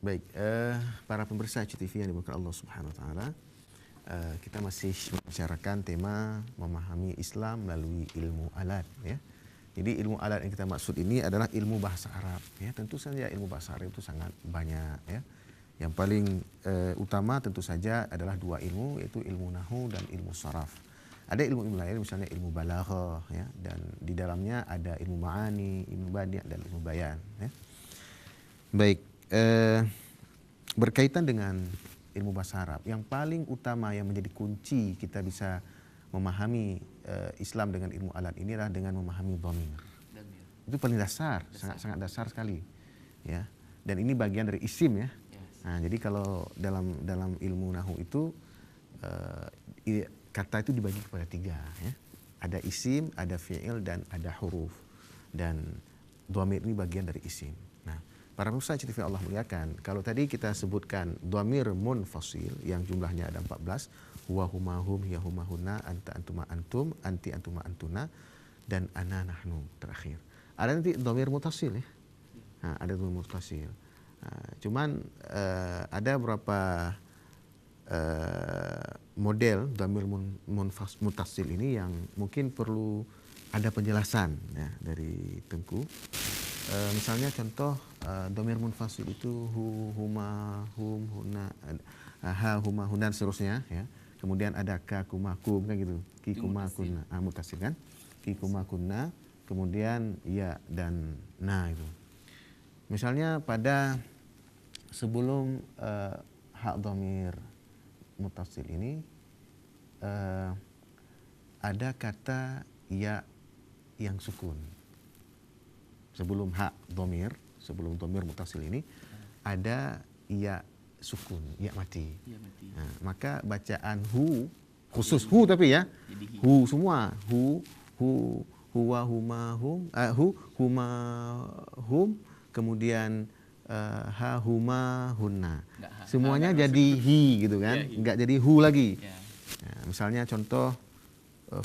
Baik, para pemirsa CTV yang dimuliakan Allah Subhanahu wa taala, kita masih membicarakan tema memahami Islam melalui ilmu alat ya. Jadi ilmu alat yang kita maksud ini adalah ilmu bahasa Arab ya. Tentu saja ilmu bahasa Arab itu sangat banyak ya. Yang paling utama tentu saja adalah dua ilmu, yaitu ilmu nahwu dan ilmu saraf. Ada ilmu-ilmu lain misalnya ilmu balaghah ya, dan di dalamnya ada ilmu ma'ani, ilmu badi' dan ilmu bayan ya. Baik, berkaitan dengan ilmu bahasa Arab, yang paling utama yang menjadi kunci kita bisa memahami Islam dengan ilmu alat ini adalah dengan memahami dhamir. Itu paling dasar, sangat dasar sekali ya. Dan ini bagian dari isim ya. Nah, jadi kalau dalam ilmu nahwu itu kata itu dibagi kepada tiga ya. Ada isim, ada fi'il, dan ada huruf. Dan dhamir ini bagian dari isim. Nah, para pemirsa CTV Allah muliakan, kalau tadi kita sebutkan dhamir munfasil yang jumlahnya ada 14, huwa huma hum, hiya huma hunna, anta antuma antum, anti antuma antuna, dan ana nahnu terakhir. Ada nanti dhamir muttasil ya. Nah, ada dhamir muttasil. Nah, cuman ada beberapa model dhamir muttasil ini yang mungkin perlu ada penjelasan ya dari Tengku. Misalnya contoh dhamir munfasil itu hu, huma, hum, hunna, ha, huma, hunna, dan seterusnya ya. Kemudian ada ka, kuma, kum kan gitu. Ki, kuma, kunna. Muttasil kan? Ki, kuma, kunna. Kemudian ya dan na itu. Misalnya pada sebelum hak dhamir muttasil ini ada kata ya yang sukun. Sebelum hak dhamir, sebelum dhamir muttasil ini ada ya sukun, ya mati. Nah, maka bacaan hu, khusus hu tapi ya, hu semua, hu, huwa, huma, hum, hu, huma, hum, kemudian ha, huma, hunna. Semuanya jadi hi gitu kan, enggak jadi hu lagi. Nah, misalnya contoh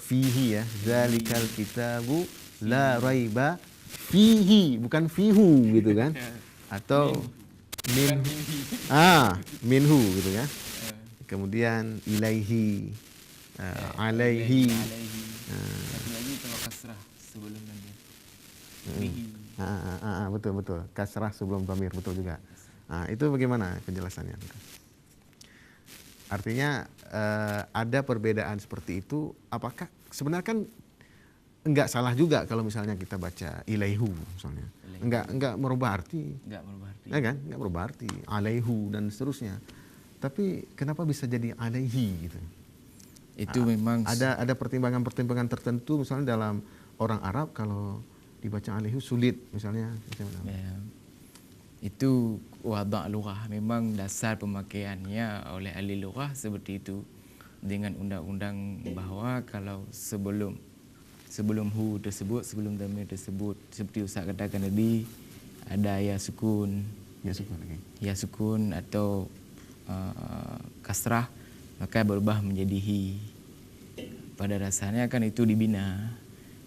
fihi ya, zalikal kitabu la raiba fihi, bukan fihu gitu kan, atau minhu gitu kan. Kemudian ilaihi, alaihi. Satu lagi kalau kasrah sebelum dhamir. Betul, kasrah sebelum dhamir, betul juga. Nah, itu bagaimana penjelasannya? Artinya ada perbedaan seperti itu. Apakah sebenarnya kan enggak salah juga kalau misalnya kita baca ilaihu misalnya. Enggak merubah arti. Enggak merubah arti. Ya kan? Enggak merubah arti. Alaihu dan seterusnya. Tapi kenapa bisa jadi alaihi gitu? Itu memang ada pertimbangan-pertimbangan tertentu, misalnya dalam orang Arab kalau dibaca alaihi sulit misalnya. Ya, itu wada' lughah, memang dasar pemakaiannya oleh ahli lughah seperti itu, dengan undang-undang bahwa kalau sebelum hu tersebut, sebelum dhamir tersebut, seperti Ustaz katakan tadi, ada ya sukun, ya sukun atau kasrah, maka berubah menjadi hi. Pada dasarnya kan itu dibina,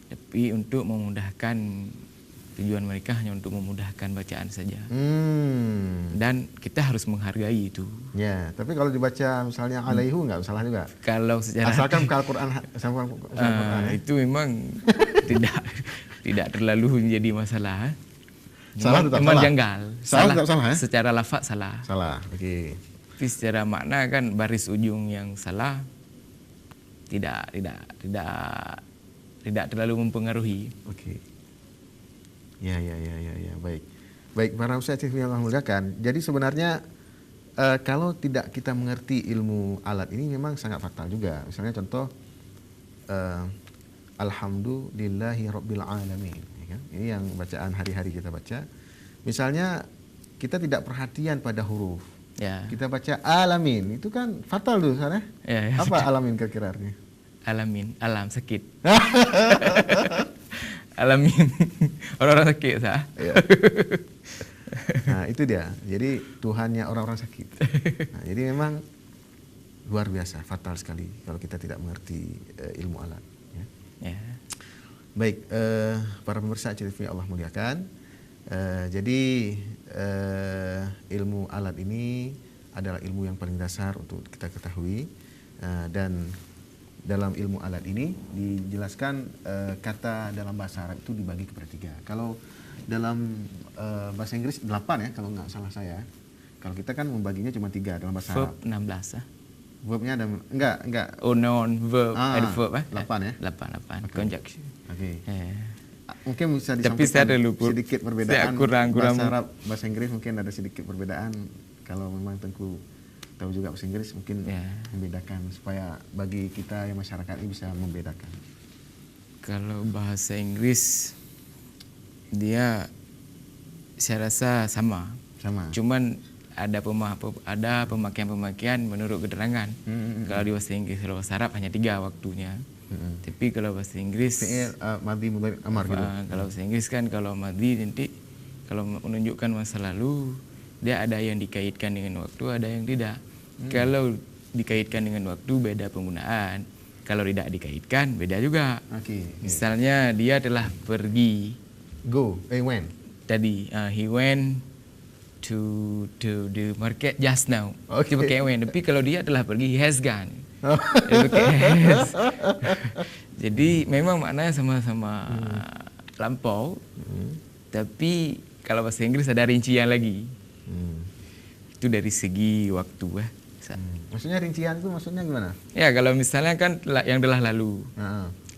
tapi untuk memudahkan, tujuan mereka hanya untuk memudahkan bacaan saja. Dan kita harus menghargai itu. Ya, tapi kalau dibaca misalnya alaihu enggak salah juga. Kalau secara asalkan Al-Quran ya? Itu memang tidak terlalu menjadi masalah. Salah tetap memang salah. janggal. Salah tetap salah ya? Secara lafaz salah. Salah, oke. Tapi secara makna kan baris ujung yang salah tidak terlalu mempengaruhi. Oke. Ya, baik. Baik, para ustaz yang Allah muliakan. Jadi sebenarnya kalau tidak kita mengerti ilmu alat ini memang sangat fatal juga. Misalnya contoh alhamdulillahi rabbil alamin, ya kan? Ini yang bacaan hari-hari kita baca. Misalnya kita tidak perhatian pada huruf. Ya. Kita baca alamin, itu kan fatal tuh sana. Ya, Apa alamin kira-kira artinya? Alamin, alam sakit. Alamin, orang-orang sakit sah. Ya. Nah, itu dia. Jadi Tuhannya orang-orang sakit. Nah, jadi memang luar biasa, fatal sekali kalau kita tidak mengerti ilmu alat. Ya. Ya. Baik, para pemirsa CTV Allah muliakan. Jadi ilmu alat ini adalah ilmu yang paling dasar untuk kita ketahui, dan dalam ilmu alat ini dijelaskan kata dalam bahasa Arab itu dibagi kepada 3. Kalau dalam bahasa Inggris 8 ya, kalau nggak salah saya. Kalau kita kan membaginya cuma 3 dalam bahasa Verb Arab. 16 ah. Verbnya ada enggak. Oh, noun, verb, ada verb 8 ya. 8. Oke. Conjunction. Oke. Eh. Mungkin bisa Tapi saya disampaikan ada lupa. sedikit perbedaan Saya kurang bahasa Arab, bahasa Inggris mungkin ada sedikit perbedaan. Kalau memang Tengku tahu juga bahasa Inggris mungkin Ya. membedakan supaya bagi kita yang masyarakat ini bisa membedakan. Kalau bahasa Inggris dia saya rasa sama. Sama. Cuman ada pemakaian menurut keterangan. Kalau di bahasa Inggris, kalau bahasa Arab hanya 3 waktunya. Tapi kalau bahasa Inggris Fi'il madhi mudhari amar gitu. kalau bahasa Inggris kan kalau madhi nanti kalau menunjukkan masa lalu dia ada yang dikaitkan dengan waktu, ada yang tidak. Kalau dikaitkan dengan waktu beda penggunaan. Kalau tidak dikaitkan beda juga. Oke. Misalnya dia telah pergi When. tadi, he went to the market just now. Okay. Dia pakai went. Tapi kalau dia telah pergi, he has gone. Oh. Dia pakai has. Jadi memang maknanya sama-sama lampau. Tapi kalau bahasa Inggris ada rincian lagi. Itu dari segi waktu. Maksudnya rincian itu maksudnya gimana? Ya kalau misalnya kan yang telah lalu.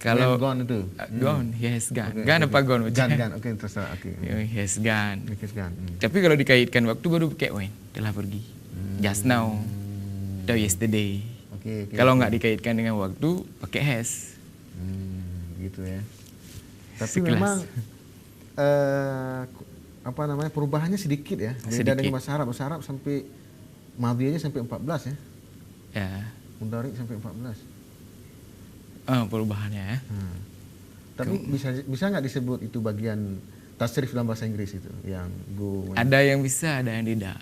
Kalau When gone itu. gone, he has gone. Okay, Gone okay. apa gone? Gone. Oke, terserah. Oke. He has gone. He has gone. Tapi kalau dikaitkan waktu baru pakai when, telah pergi. Just now, atau yesterday. Oke. Kalau nggak dikaitkan dengan waktu, pakai has. Gitu ya. Tapi Sekelas. memang perubahannya sedikit ya. Beda Sedikit. dengan bahasa Arab. Bahasa Arab sampai madhinya sampai 14 ya. Ya, Mudhari sampai 14. perubahannya ya. Tapi bisa nggak disebut itu bagian tasrif dalam bahasa Inggris itu yang go? Ada yang bisa, ada yang tidak.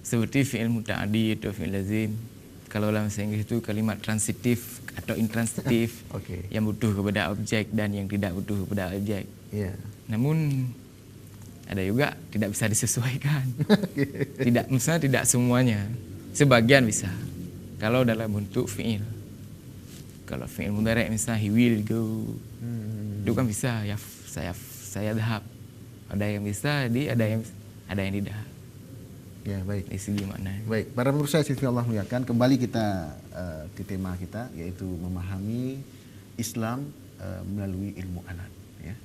Seperti fi'il muta'addi atau fi'il lazim. Kalau dalam bahasa Inggris itu kalimat transitif atau intransitif Oke. yang butuh kepada objek dan yang tidak butuh kepada objek. Iya. Namun ada juga tidak bisa disesuaikan. Misalnya tidak semuanya. Sebagian bisa. Kalau dalam bentuk fi'il. Kalau fi'il mudhari misalnya he will go. Itu kan bisa ya saya dhahab. Ada yang bisa, ada yang tidak. Ya, baik. Dari segi makna. Baik, para pemirsa yang Allah muliakan, kembali kita ke tema kita yaitu memahami Islam melalui ilmu alat ya.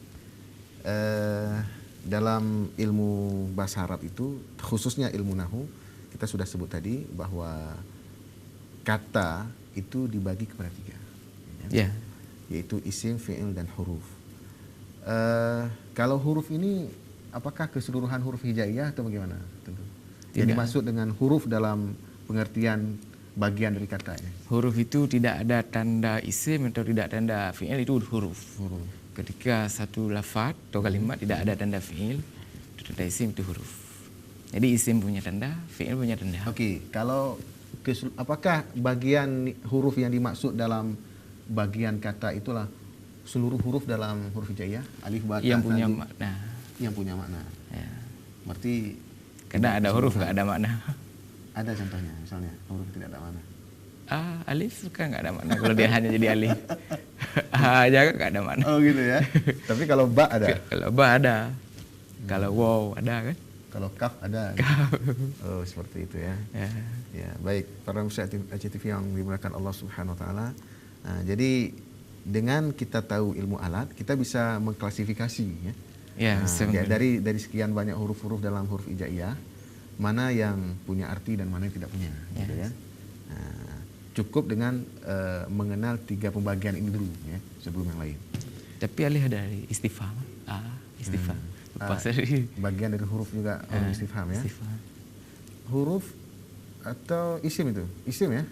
Dalam ilmu bahasa Arab itu, khususnya ilmu nahwu, kita sudah sebut tadi bahwa kata itu dibagi kepada 3. Ya. Yaitu isim, fi'il, dan huruf. Kalau huruf ini apakah keseluruhan huruf hijaiyah atau bagaimana? Tentu. Yang Tidak. dimaksud dengan huruf dalam pengertian bagian dari katanya. Huruf itu tidak ada tanda isim atau tidak tanda fi'il, itu huruf. Ketika satu lafaz atau kalimat tidak ada tanda fi'il, itu tanda isim, itu huruf. Jadi isim punya tanda, fi'il punya tanda. Oke, kalau apakah bagian huruf yang dimaksud dalam bagian kata itulah seluruh huruf dalam huruf hijaiyah, alif, ba, ta, Yang punya tha, makna. yang punya makna. Ya. Berarti Kadang ada huruf nggak ada makna. ada contohnya, misalnya huruf tidak ada makna. Alif kan nggak ada makna kalau dia hanya jadi alif. Aja nggak ada makna. Oh gitu ya. Tapi kalau ba ada. Kalau ba ada. Kalau wow ada kan? Kalau kaf ada. Oh, seperti itu ya. Ya, baik. Para pemirsa ACTV yang dimuliakan Allah Subhanahu wa taala. Nah, jadi dengan kita tahu ilmu alat, kita bisa mengklasifikasi ya. Ya, dari sekian banyak huruf-huruf dalam huruf hijaiyah, mana yang punya arti dan mana yang tidak punya, gitu ya. Nah, cukup dengan mengenal 3 pembagian ini dulu ya, sebelum yang lain. Tapi alih dari istifham. Istifham. Bagian dari huruf juga huruf istifham ya. Istifham. Huruf atau isim itu? Isim ya?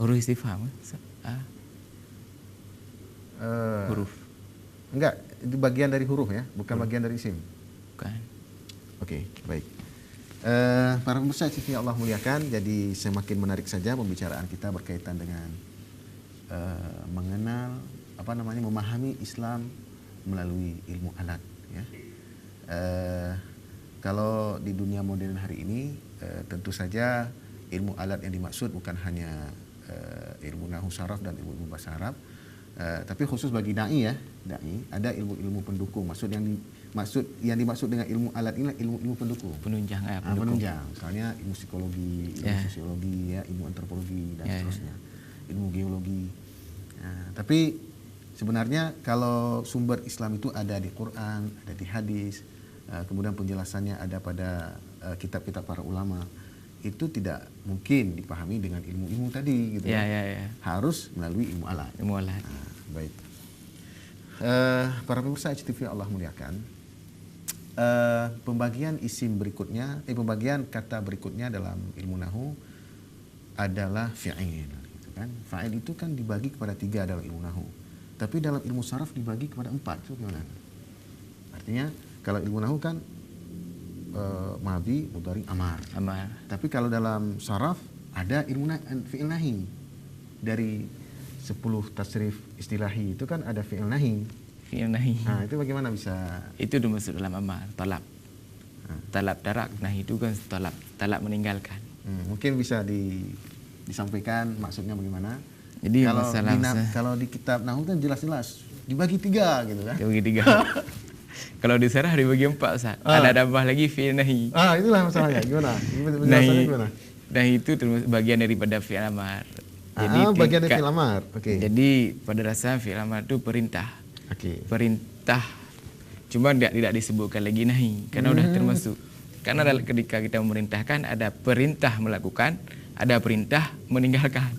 Huruf istifham. Huruf. Enggak, itu bagian dari huruf ya, bukan bagian dari isim. Bukan. Oke, baik. Para pemirsa yang Allah muliakan, jadi semakin menarik saja pembicaraan kita berkaitan dengan mengenal memahami Islam melalui ilmu alat ya. Kalau di dunia modern hari ini, tentu saja ilmu alat yang dimaksud bukan hanya ilmu nahwu saraf dan ilmu bahasa Arab, tapi khusus bagi dai ada ilmu-ilmu pendukung. Maksud yang dimaksud dengan ilmu alat ini ilmu pendukung. Penunjang, Penunjang. Misalnya ilmu psikologi, ilmu sosiologi, ilmu antropologi dan seterusnya. Ilmu geologi. Tapi sebenarnya kalau sumber Islam itu ada di Quran, ada di hadis, kemudian penjelasannya ada pada kitab-kitab para ulama, itu tidak mungkin dipahami dengan ilmu-ilmu tadi gitu. Harus melalui ilmu alat. Baik. Para pemirsa HTV Allah muliakan, pembagian pembagian kata berikutnya dalam ilmu nahwu adalah fi'il, gitu kan. Fa'il itu kan dibagi kepada 3 dalam ilmu nahwu. Tapi dalam ilmu saraf dibagi kepada 4. Itu gimana? Artinya kalau ilmu nahwu kan madhi, mudhari, amar. Tapi kalau dalam saraf ada ilmu fi'il nahi. Dari 10 tasrif istilahi itu kan ada fi'il nahi. Nah, itu bagaimana bisa? Itu dimaksud dalam amar, talab. Talab tarak, nahi itu kan talab meninggalkan. Mungkin bisa disampaikan maksudnya bagaimana? Jadi kalau di kitab nahwu kan jelas-jelas dibagi 3 gitu kan. Dibagi 3. Kalau di saraf dibagi 4, Ustaz. Ada tambah lagi fi'il nahi. Itulah masalahnya. Gimana? Gimana? Nahi itu termasuk bagian daripada fi'il amar. Jadi bagian dari fi'il amar. Oke. Jadi pada dasarnya fi'il amar itu perintah. Perintah. Cuma tidak disebutkan lagi nahi karena udah termasuk. Karena ketika kita memerintahkan ada perintah melakukan, ada perintah meninggalkan.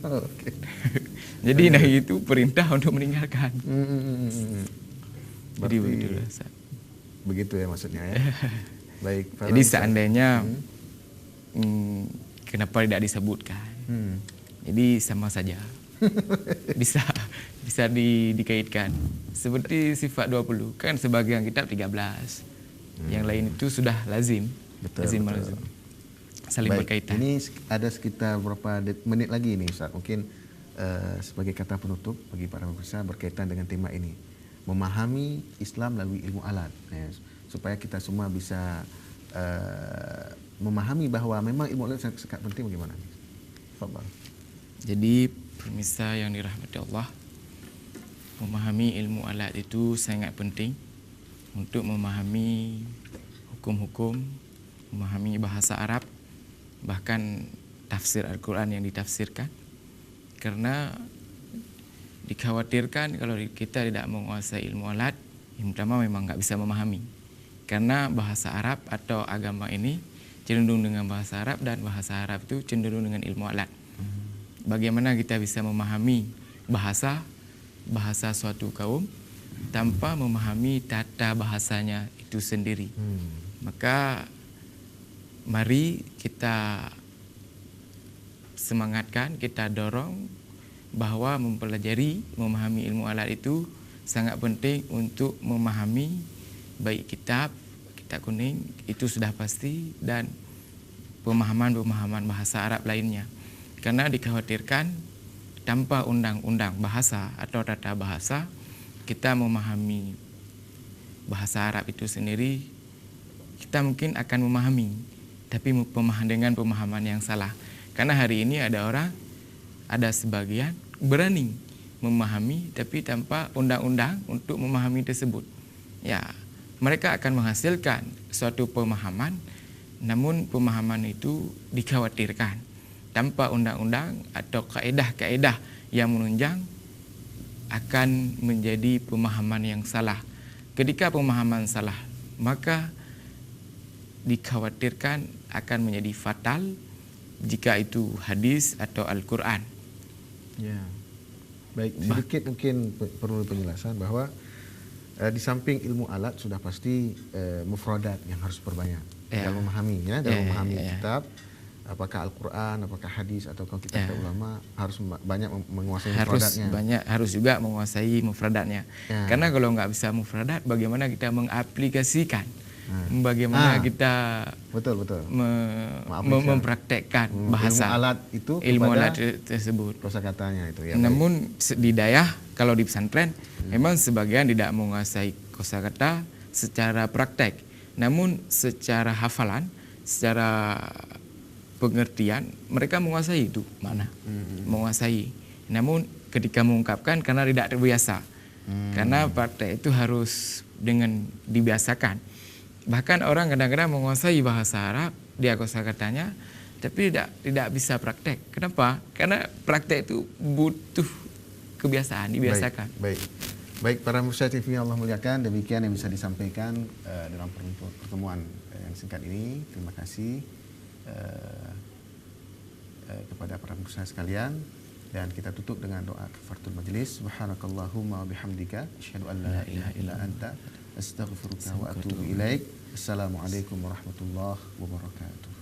Jadi nahi itu perintah untuk meninggalkan. Jadi begitu ya maksudnya ya. Baik. Jadi seandainya kenapa tidak disebutkan? Jadi sama saja. bisa dikaitkan. Seperti sifat 20 kan sebagian kitab 13. Yang lain itu sudah lazim. Lazim. Saling berkaitan. Ini ada sekitar berapa menit lagi ini Ustaz. Mungkin sebagai kata penutup bagi para pemirsa berkaitan dengan tema ini. Memahami Islam melalui ilmu alat, supaya kita semua bisa memahami bahwa memang ilmu alat sangat penting. Bagaimana? Fadhal. Jadi pemirsa yang dirahmati Allah, memahami ilmu alat itu sangat penting untuk memahami hukum-hukum, memahami bahasa Arab, bahkan tafsir Al-Quran yang ditafsirkan. Karena dikhawatirkan kalau kita tidak menguasai ilmu alat, yang pertama memang nggak bisa memahami. Karena bahasa Arab atau agama ini cenderung dengan bahasa Arab, dan bahasa Arab itu cenderung dengan ilmu alat. Bagaimana kita bisa memahami bahasa suatu kaum tanpa memahami tata bahasanya itu sendiri? Maka mari kita semangatkan, kita dorong bahwa mempelajari, memahami ilmu alat itu sangat penting untuk memahami baik kitab kuning itu sudah pasti, dan pemahaman bahasa Arab lainnya. Karena dikhawatirkan tanpa undang-undang bahasa atau tata bahasa, kita memahami bahasa Arab itu sendiri, kita mungkin akan memahami, tapi dengan pemahaman yang salah. Karena hari ini ada sebagian berani memahami tapi tanpa undang-undang untuk memahami tersebut. Ya, mereka akan menghasilkan suatu pemahaman, namun pemahaman itu dikhawatirkan tanpa undang-undang atau kaedah-kaedah yang menunjang akan menjadi pemahaman yang salah. Ketika pemahaman salah, maka dikhawatirkan akan menjadi fatal jika itu hadis atau Al-Quran. Ya, baik. Sedikit mungkin perlu penjelasan bahwa di samping ilmu alat sudah pasti mufradat yang harus perbanyak dalam memahaminya, dalam memahami kitab, apakah Al-Quran, apakah hadis, atau kitab ulama, harus banyak menguasai mufradatnya. Harus juga menguasai mufradatnya. Karena kalau nggak bisa mufradat, bagaimana kita mengaplikasikan? Bagaimana kita mempraktekkan bahasa ilmu alat itu ilmu alat tersebut, kosakatanya itu ya. Namun di daerah, kalau di pesantren memang sebagian tidak menguasai kosakata secara praktek, Namun secara hafalan, secara pengertian, mereka menguasai itu mana, menguasai. Namun ketika mengungkapkan karena tidak terbiasa, karena praktek itu harus dengan dibiasakan. Bahkan orang kadang-kadang menguasai bahasa Arab, dia kosakatanya, tapi tidak bisa praktek. Kenapa? Karena praktek itu butuh kebiasaan, dibiasakan. Baik, para pemirsa TV yang Allah muliakan, demikian yang bisa disampaikan dalam pertemuan yang singkat ini. Terima kasih kepada para pemirsa sekalian, dan kita tutup dengan doa kafaratul majlis. Subhanakallahumma wa bihamdika asyhadu an la ilaha illa anta astaghfiruka wa atubu ilaik. Assalamualaikum warahmatullahi wabarakatuh.